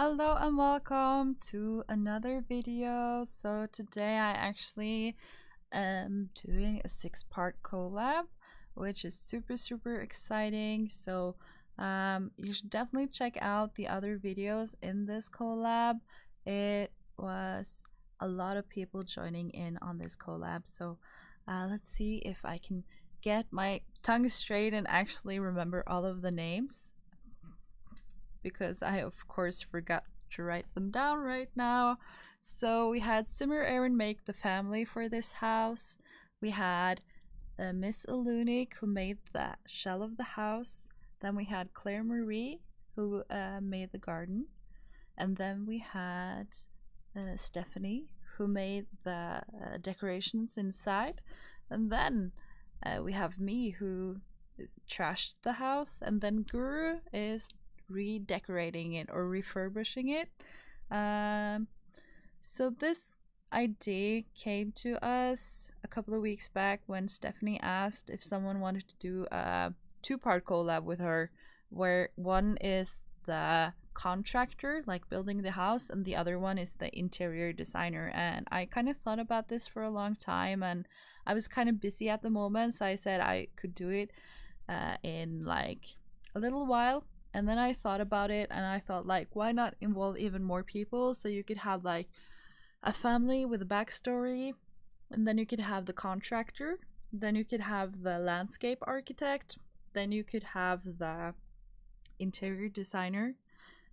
Hello and welcome to another video. So today I actually am doing a 6-part collab, which is super exciting. So you should definitely check out the other videos in this collab. It was a lot of people joining in on this collab, so let's see if I can get my tongue straight and actually remember all of the names, because I of course forgot to write them down right now. So we had Simmer Aaron make the family for this house. We had Miss Alunik, who made the shell of the house. Then we had Claire Marie, who made the garden. And then we had Stephanie, who made the decorations inside. And then we have me, who trashed the house. And then Guru is redecorating it or refurbishing it. So this idea came to us a couple of weeks back when Stephanie asked if someone wanted to do a 2-part collab with her, where one is the contractor, like building the house, and the other one is the interior designer. And I kind of thought about this for a long time, and I was kind of busy at the moment, so I said I could do it in like a little while. And then I thought about it and I felt like, why not involve even more people? So you could have like a family with a backstory, and then you could have the contractor, then you could have the landscape architect, then you could have the interior designer,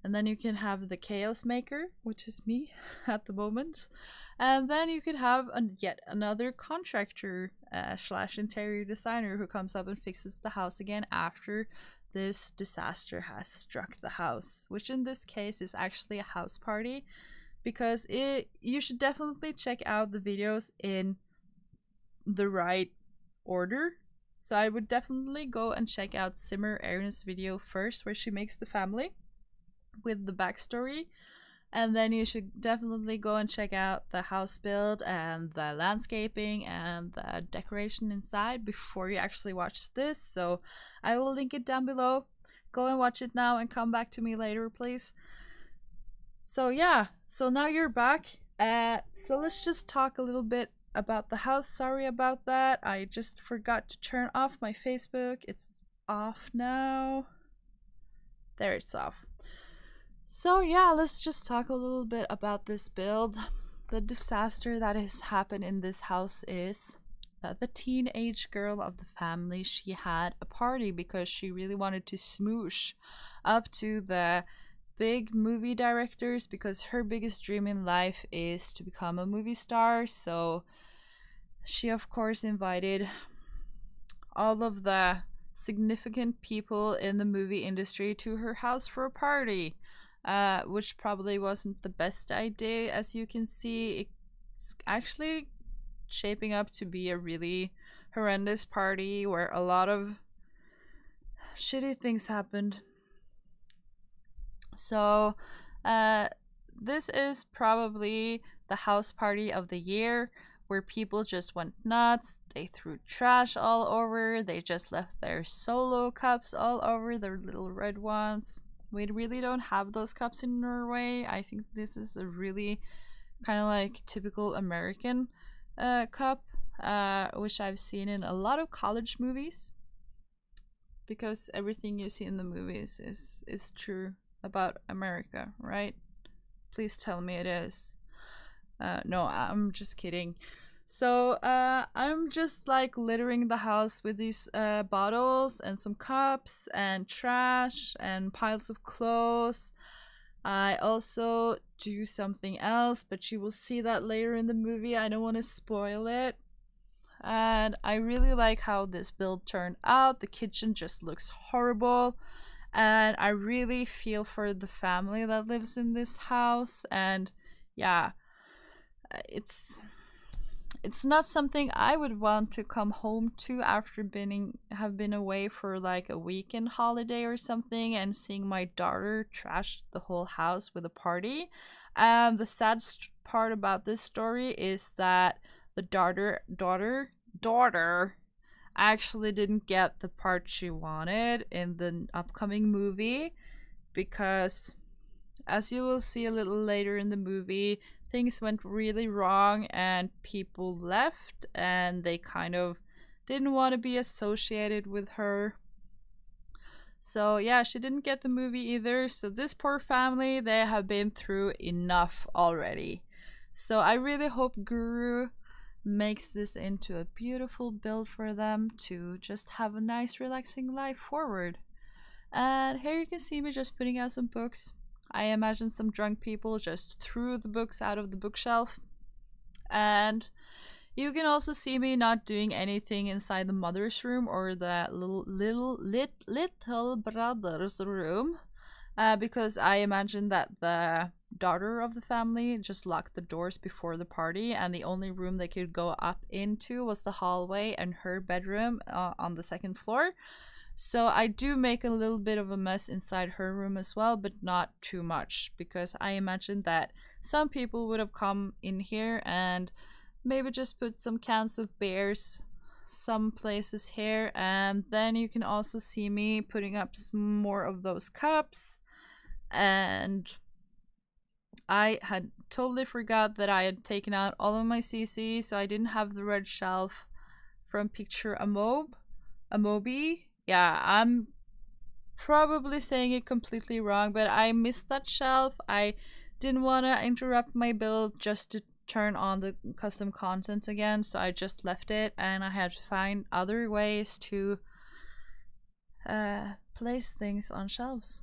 and then you can have the chaos maker, which is me at the moment, and then you could have yet another contractor slash interior designer who comes up and fixes the house again after this disaster has struck the house, which in this case is actually a house party, because you should definitely check out the videos in the right order. So I would definitely go and check out Simmer Aaron's video first, where she makes the family with the backstory, and then you should definitely go and check out the house build and the landscaping and the decoration inside before you actually watch this. So I will link it down below. Go and watch it now and come back to me later, please. So yeah, so now you're back. So let's just talk a little bit about the house. Sorry about that. I just forgot to turn off my Facebook. It's off now. There, it's off. So yeah, let's just talk a little bit about this build. The disaster that has happened in this house is that the teenage girl of the family, she had a party because she really wanted to smoosh up to the big movie directors, because her biggest dream in life is to become a movie star. So she of course invited all of the significant people in the movie industry to her house for a party. Which probably wasn't the best idea. As you can see, it's actually shaping up to be a really horrendous party where a lot of shitty things happened. So this is probably the house party of the year, where people just went nuts. They threw trash all over. They just left their solo cups all over, their little red ones. We really don't have those cups in Norway. I think this is a really kind of like typical American cup, which I've seen in a lot of college movies, because everything you see in the movies is true about America, right? Please tell me it is. No, I'm just kidding. So I'm just like littering the house with these bottles and some cups and trash and piles of clothes. I also do something else, but you will see that later in the movie. I don't want to spoil it. And I really like how this build turned out. The kitchen just looks horrible, and I really feel for the family that lives in this house. And yeah, it's not something I would want to come home to after have been away for like a weekend holiday or something, and seeing my daughter trash the whole house with a party. The sad part about this story is that the daughter actually didn't get the part she wanted in the upcoming movie, because as you will see a little later in the movie, things went really wrong and people left and they kind of didn't want to be associated with her. So yeah, she didn't get the movie either. So this poor family, they have been through enough already. So I really hope Guru makes this into a beautiful build for them to just have a nice relaxing life forward. And here you can see me just putting out some books. I imagine some drunk people just threw the books out of the bookshelf. And you can also see me not doing anything inside the mother's room or the little brother's room, because I imagine that the daughter of the family just locked the doors before the party, and the only room they could go up into was the hallway and her bedroom on the second floor. So I do make a little bit of a mess inside her room as well, but not too much, because I imagine that some people would have come in here and maybe just put some cans of beers some places here. And then you can also see me putting up some more of those cups. And I had totally forgot that I had taken out all of my CC, so I didn't have the red shelf from Picture Amobi. Yeah, I'm probably saying it completely wrong, but I missed that shelf. I didn't want to interrupt my build just to turn on the custom content again, so I just left it, and I had to find other ways to place things on shelves.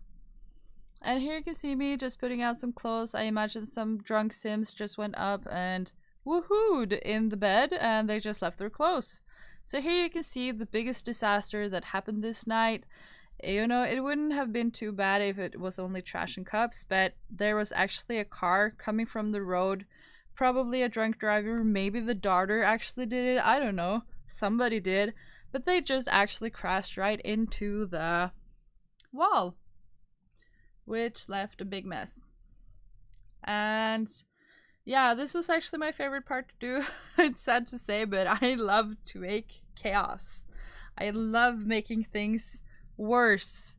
And here you can see me just putting out some clothes. I imagine some drunk Sims just went up and woohooed in the bed and they just left their clothes. So here you can see the biggest disaster that happened this night. You know, it wouldn't have been too bad if it was only trash and cups, but there was actually a car coming from the road. Probably a drunk driver, maybe the daughter actually did it, I don't know. Somebody did, but they just actually crashed right into the wall, which left a big mess. And yeah, this was actually my favorite part to do. It's sad to say, but I love to make chaos. I love making things worse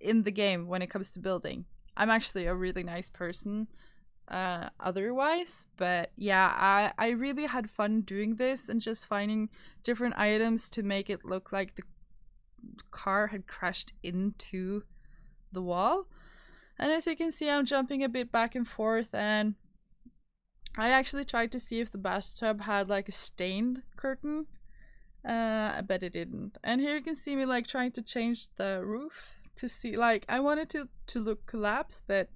in the game when it comes to building. I'm actually a really nice person otherwise, but yeah, I really had fun doing this and just finding different items to make it look like the car had crashed into the wall. And as you can see, I'm jumping a bit back and forth, and I actually tried to see if the bathtub had like a stained curtain. I bet it didn't. And here you can see me like trying to change the roof to see, like, I wanted to look collapsed, but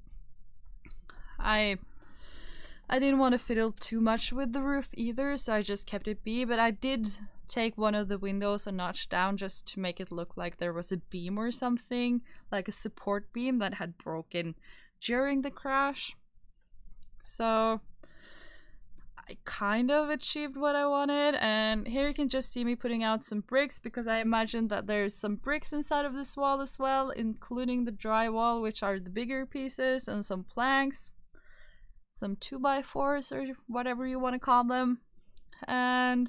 I didn't want to fiddle too much with the roof either, so I just kept it be. But I did take one of the windows a notch down just to make it look like there was a beam or something, like a support beam that had broken during the crash. So I kind of achieved what I wanted. And here you can just see me putting out some bricks, because I imagine that there's some bricks inside of this wall as well, including the drywall, which are the bigger pieces, and some planks, some 2x4s or whatever you want to call them. And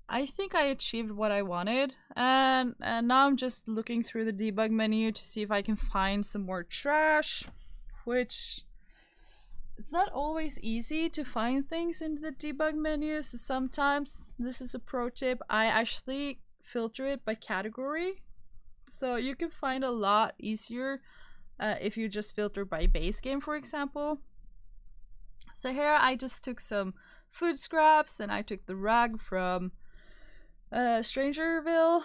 I think I achieved what I wanted, and now I'm just looking through the debug menu to see if I can find some more trash, which it's not always easy to find things in the debug menus. Sometimes, this is a pro tip, I actually filter it by category, so you can find a lot easier if you just filter by base game, for example. So here I just took some food scraps, and I took the rag from Strangerville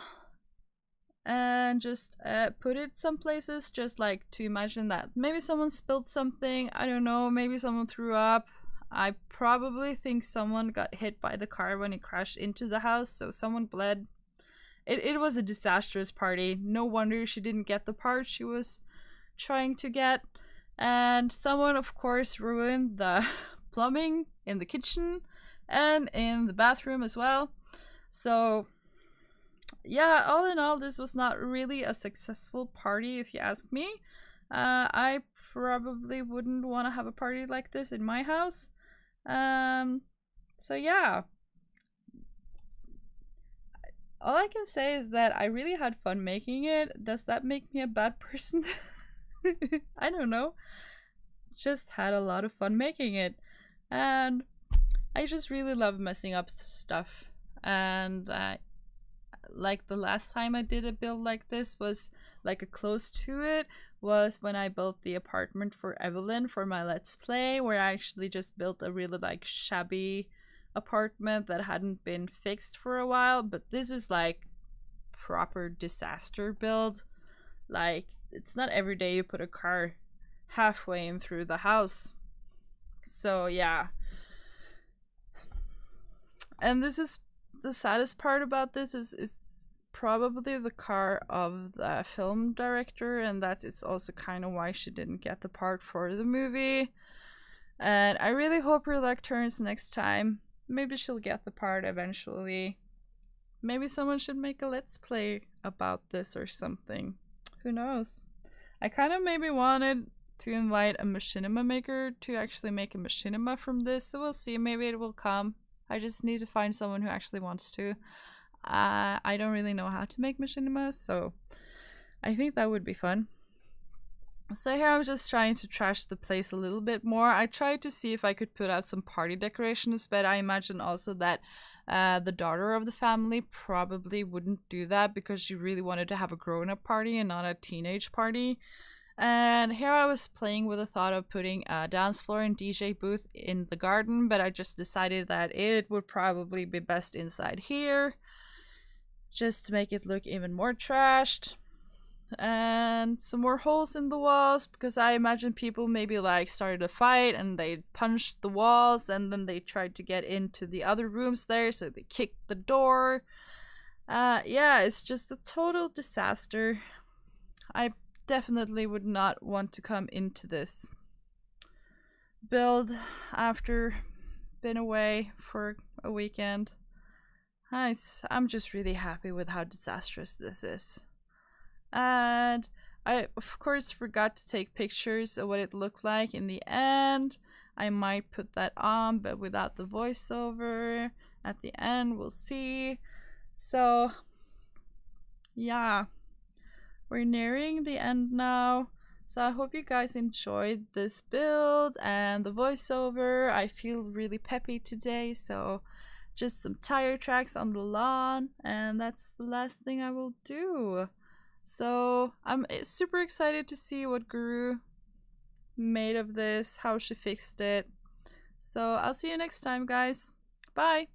and just put it some places, just like to imagine that maybe someone spilled something, I don't know, maybe someone threw up. I probably think someone got hit by the car when it crashed into the house, so someone bled. It was a disastrous party. No wonder she didn't get the part she was trying to get. And someone, of course, ruined the plumbing in the kitchen and in the bathroom as well. So yeah, all in all, this was not really a successful party, if you ask me. I probably wouldn't want to have a party like this in my house. So yeah, all I can say is that I really had fun making it. Does that make me a bad person? I don't know. Just had a lot of fun making it. And I just really love messing up stuff. And like the last time I did a build like this was like a close to it was when I built the apartment for Evelyn for my Let's Play, where I actually just built a really like shabby apartment that hadn't been fixed for a while. But this is like proper disaster build. Like, it's not every day you put a car halfway in through the house. So yeah. And this is the saddest part about this is probably the car of the film director, and that is also kind of why she didn't get the part for the movie. And I really hope her luck turns next time. Maybe she'll get the part eventually. Maybe someone should make a Let's Play about this or something. Who knows? I kind of maybe wanted to invite a machinima maker to actually make a machinima from this, so we'll see. Maybe it will come. I just need to find someone who actually wants to. I don't really know how to make machinimas, so I think that would be fun. So here I'm just trying to trash the place a little bit more. I tried to see if I could put out some party decorations, but I imagine also that the daughter of the family probably wouldn't do that because she really wanted to have a grown-up party and not a teenage party. And here I was playing with the thought of putting a dance floor and DJ booth in the garden, but I just decided that it would probably be best inside here, just to make it look even more trashed. And some more holes in the walls, because I imagine people maybe like started a fight and they punched the walls and then they tried to get into the other rooms there, so they kicked the door. Yeah, it's just a total disaster. I definitely would not want to come into this build after been away for a weekend. I'm just really happy with how disastrous this is. And I of course forgot to take pictures of what it looked like in the end. I might put that on, but without the voiceover at the end. We'll see. So yeah, we're nearing the end now. So I hope you guys enjoyed this build and the voiceover. I feel really peppy today, so just some tire tracks on the lawn, and that's the last thing I will do. So I'm super excited to see what Guru made of this, how she fixed it. So I'll see you next time, guys. Bye!